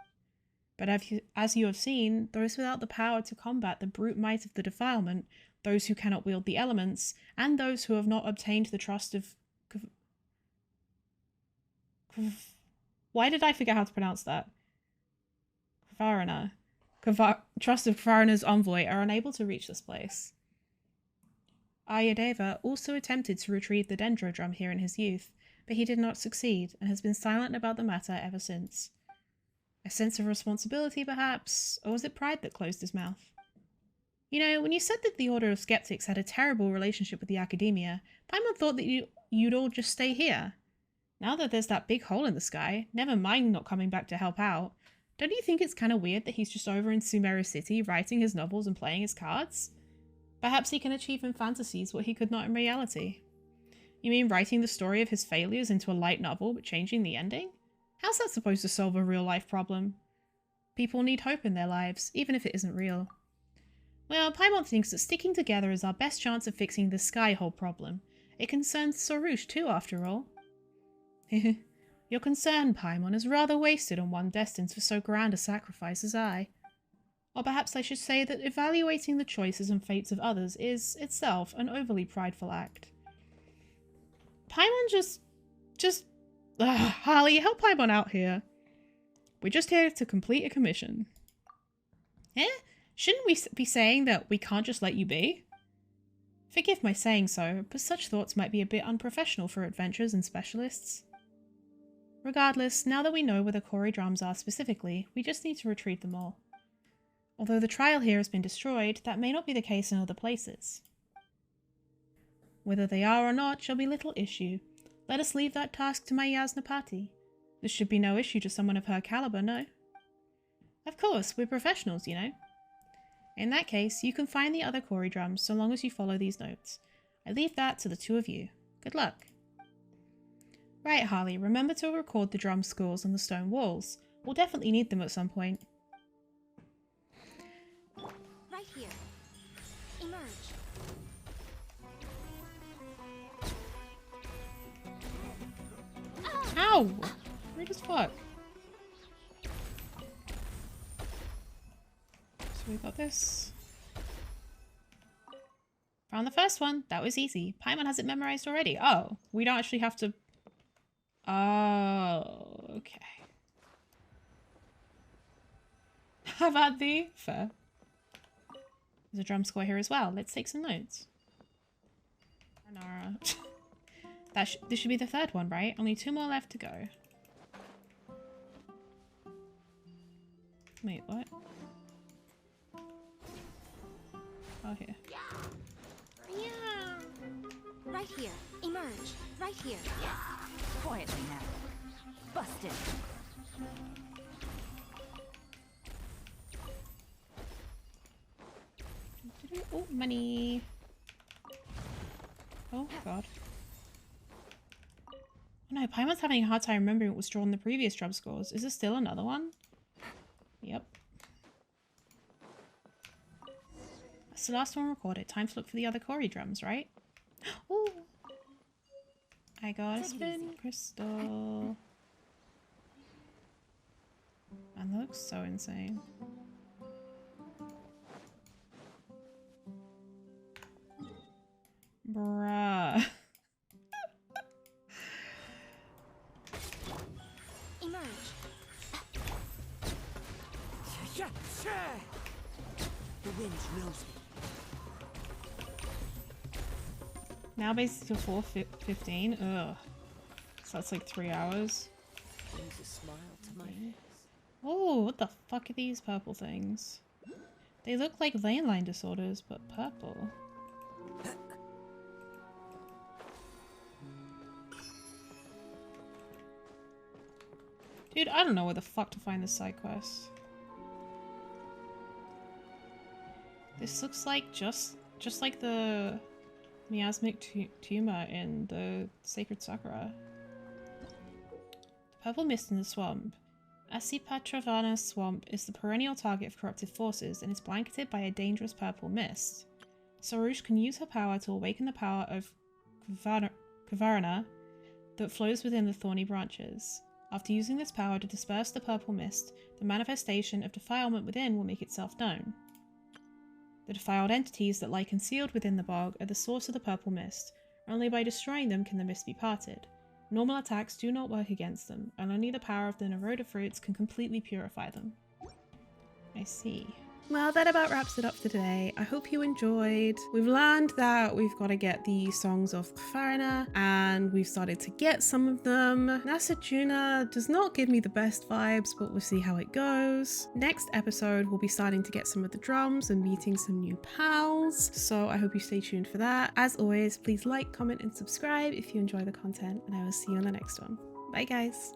But as you have seen, those without the power to combat the brute might of the defilement, those who cannot wield the elements, and those who have not obtained the trust of... Why did I forget how to pronounce that? Kvarana. Trust of Kvarana's envoy are unable to reach this place. Aryadeva also attempted to retrieve the dendro drum here in his youth, but he did not succeed, and has been silent about the matter ever since. A sense of responsibility, perhaps? Or was it pride that closed his mouth? You know, when you said that the Order of Skeptics had a terrible relationship with the academia, Paimon thought that you'd all just stay here. Now that there's that big hole in the sky, never mind not coming back to help out, don't you think it's kind of weird that he's just over in Sumeru City writing his novels and playing his cards? Perhaps he can achieve in fantasies what he could not in reality. You mean writing the story of his failures into a light novel but changing the ending? How's that supposed to solve a real-life problem? People need hope in their lives, even if it isn't real. Well, Paimon thinks that sticking together is our best chance of fixing the sky hole problem. It concerns Soroush too, after all. Your concern, Paimon, is rather wasted on one destined for so grand a sacrifice as I. Or perhaps I should say that evaluating the choices and fates of others is, itself, an overly prideful act. Paimon Harley, help Paimon out here. We're just here to complete a commission. Shouldn't we be saying that we can't just let you be? Forgive my saying so, but such thoughts might be a bit unprofessional for adventurers and specialists. Regardless, now that we know where the Kori drums are specifically, we just need to retrieve them all. Although the trial here has been destroyed, that may not be the case in other places. Whether they are or not shall be little issue. Let us leave that task to my Yasna party. This should be no issue to someone of her caliber, no? Of course, we're professionals, you know. In that case, you can find the other Kori drums so long as you follow these notes. I leave that to the two of you. Good luck. Right, Harley, remember to record the drum scores on the stone walls. We'll definitely need them at some point. Right here. Emerge. Ow! Rude as fuck. So we got this. Found the first one. That was easy. Paimon has it memorized already. Oh, we don't actually have to... Oh, okay. How about thee? Fair. There's a drum score here as well. Let's take some notes. Nara. This should be the third one, right? Only 2 more left to go. Wait, what? Oh, here. Right here. Emerge. Right here. Quietly now. Busted. Oh, money. Oh, God. Oh, no, Paimon's having a hard time remembering what was drawn in the previous drum scores. Is there still another one? Yep. That's the last one recorded. Time to look for the other Kori drums, right? Oh! I got a spin crystal. Man, that looks so insane. Bruh. Emerge. The wind knows me. Now basically 4:15. Ugh. So that's like 3 hours. Brings a smile to my face. Oh, what the fuck are these purple things? They look like vein line disorders, but purple. Dude, I don't know where the fuck to find this side quest. This looks like just like the miasmic tumor in the Sacred Sakura. The purple mist in the swamp. Asipatravana swamp is the perennial target of corruptive forces and is blanketed by a dangerous purple mist. Sarush can use her power to awaken the power of Kvarna that flows within the thorny branches. After using this power to disperse the purple mist, the manifestation of defilement within will make itself known. The defiled entities that lie concealed within the bog are the source of the purple mist. Only by destroying them can the mist be parted. Normal attacks do not work against them, and only the power of the Naroda fruits can completely purify them. I see. Well, that about wraps it up for today. I hope you enjoyed. We've learned that we've got to get the songs of Kvarna, and we've started to get some of them. Nasajuna does not give me the best vibes, but we'll see how it goes. Next episode, we'll be starting to get some of the drums and meeting some new pals, so I hope you stay tuned for that. As always, please like, comment, and subscribe if you enjoy the content, and I will see you on the next one. Bye, guys.